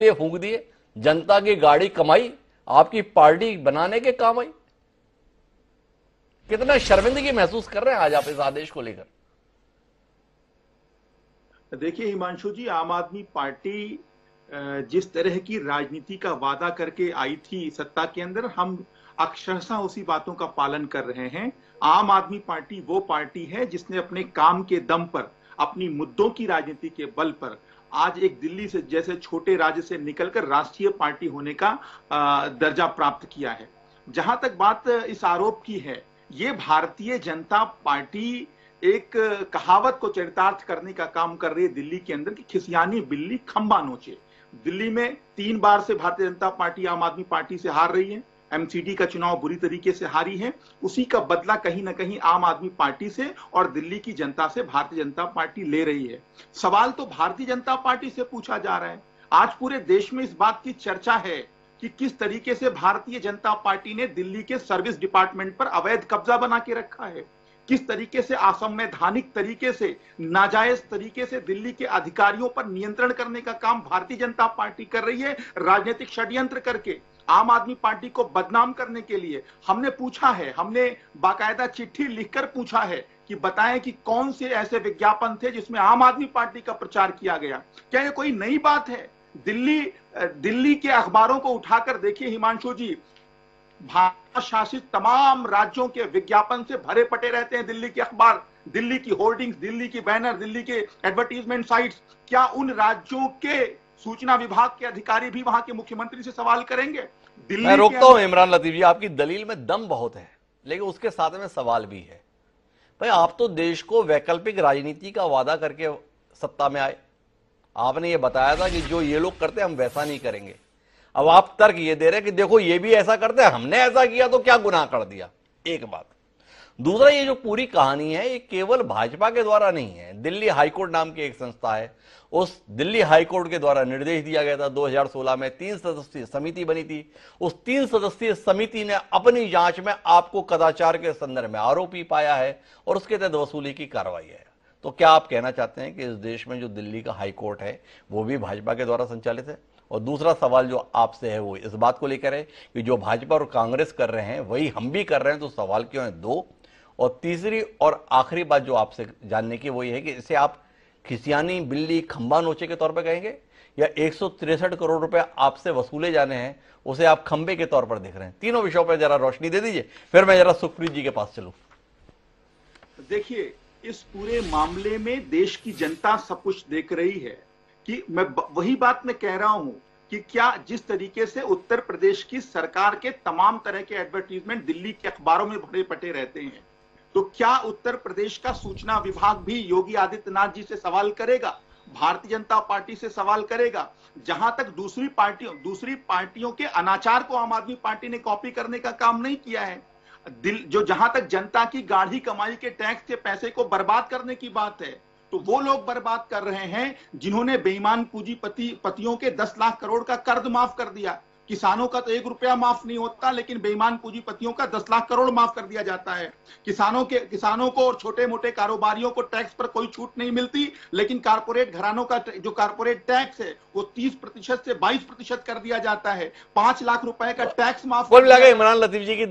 ये फूंक दिए, जनता की गाड़ी कमाई, आपकी पार्टी बनाने के काम आई। कितना शर्मिंदगी महसूस कर रहे हैं आज आप इस आदेश को लेकर? देखिए हिमांशु जी, आम आदमी पार्टी जिस तरह की राजनीति का वादा करके आई थी सत्ता के अंदर, हम अक्षरशः उसी बातों का पालन कर रहे हैं। आम आदमी पार्टी वो पार्टी है जिसने अपने काम के दम पर, अपनी मुद्दों की राजनीति के बल पर आज एक दिल्ली से जैसे छोटे राज्य से निकलकर राष्ट्रीय पार्टी होने का दर्जा प्राप्त किया है। जहां तक बात इस आरोप की है, ये भारतीय जनता पार्टी एक कहावत को चरितार्थ करने का काम कर रही है दिल्ली के अंदर कि खिसियानी बिल्ली खंबा नोचे। दिल्ली में 3 बार से भारतीय जनता पार्टी आम आदमी पार्टी से हार रही है, एमसीडी का चुनाव बुरी तरीके से हारी है। उसी का बदला कहीं ना कहीं आम आदमी पार्टी से और दिल्ली की जनता से भारतीय जनता पार्टी ले रही है। सवाल तो भारतीय जनता पार्टी से पूछा जा रहा है। आज पूरे देश में इस बात की चर्चा है कि किस तरीके से भारतीय जनता पार्टी ने दिल्ली के सर्विस डिपार्टमेंट पर अवैध कब्जा बना के रखा है, किस तरीके से असंवैधानिक तरीके से, नाजायज तरीके से दिल्ली के अधिकारियों पर नियंत्रण करने का काम भारतीय जनता पार्टी कर रही है, राजनीतिक षड्यंत्र करके आम आदमी पार्टी को बदनाम करने के लिए। हमने पूछा है, हमने बाकायदा चिट्ठी लिखकर पूछा है कि बताएं कि कौन से ऐसे विज्ञापन थे जिसमें आम आदमी पार्टी का प्रचार किया गया। क्या ये कोई नई बात है? दिल्ली के अखबारों को उठाकर देखिए हिमांशु जी, भाजपा शासित तमाम राज्यों के विज्ञापन से भरे पटे रहते हैं दिल्ली के अखबार, दिल्ली की होर्डिंग्स, दिल्ली की बैनर, दिल्ली के एडवर्टीजमेंट साइट्स। क्या उन राज्यों के सूचना विभाग के अधिकारी भी वहां के मुख्यमंत्री से सवाल करेंगे? दिल्ली मैं रोकता हूं इमरान लतीफ जी, आपकी दलील में दम बहुत है, लेकिन उसके साथ में सवाल भी है। भाई, आप तो देश को वैकल्पिक राजनीति का वादा करके सत्ता में आए। आपने ये बताया था कि जो ये लोग करते हैं हम वैसा नहीं करेंगे। अब आप तर्क ये दे रहे हैं कि देखो ये भी ऐसा करते हैं, हमने ऐसा किया तो क्या गुनाह कर दिया। एक बात। दूसरा, ये जो पूरी कहानी है ये केवल भाजपा के द्वारा नहीं है। दिल्ली हाईकोर्ट नाम की एक संस्था है, उस दिल्ली हाईकोर्ट के द्वारा निर्देश दिया गया था 2016 में, 3 सदस्यीय समिति बनी थी। उस 3 सदस्यीय समिति ने अपनी जांच में आपको कदाचार के संदर्भ में आरोपी पाया है और उसके तहत वसूली की कार्रवाई है। तो क्या आप कहना चाहते हैं कि इस देश में जो दिल्ली का हाईकोर्ट है वो भी भाजपा के द्वारा संचालित है? और दूसरा सवाल जो आपसे है वो इस बात को लेकर है कि जो भाजपा और कांग्रेस कर रहे हैं वही हम भी कर रहे हैं, तो सवाल क्यों है? 2। और तीसरी और आखिरी बात जो आपसे जानने की वो ये है कि इसे आप खिसियानी बिल्ली खंबा नोचे के तौर पर कहेंगे, या 163 करोड़ रुपए आपसे वसूले जाने हैं उसे आप खंबे के तौर पर देख रहे हैं? तीनों विषयों पर जरा रोशनी दे दीजिए, फिर मैं जरा सुखप्रीत जी के पास चलूं। देखिए, इस पूरे मामले में देश की जनता सब कुछ देख रही है कि मैं वही बात मैं कह रहा हूं कि क्या जिस तरीके से उत्तर प्रदेश की सरकार के तमाम तरह के एडवर्टीजमेंट दिल्ली के अखबारों में भरे पटे रहते हैं, तो क्या उत्तर प्रदेश का सूचना विभाग भी योगी आदित्यनाथ जी से सवाल करेगा, भारतीय जनता पार्टी से सवाल करेगा? जहां तक दूसरी पार्टियों के अनाचार को आम आदमी पार्टी ने कॉपी करने का काम नहीं किया है, जहां तक जनता की गाढ़ी कमाई के टैक्स के पैसे को बर्बाद करने की बात है, तो वो लोग बर्बाद कर रहे हैं जिन्होंने बेईमान पूंजीपतियों के 10 लाख करोड़ का कर्ज माफ कर दिया। किसानों का तो 1 रुपया माफ नहीं होता, लेकिन बेईमान पूंजीपतियों का 10 लाख करोड़ माफ कर दिया जाता है। किसानों को और छोटे मोटे कारोबारियों को टैक्स पर कोई छूट नहीं मिलती, लेकिन कारपोरेट घरानों का जो कारपोरेट टैक्स है वो 30% से 22% कर दिया जाता है। 5 लाख रुपए का टैक्स माफ। कुल मिलाकर इमरान लतीफ जी की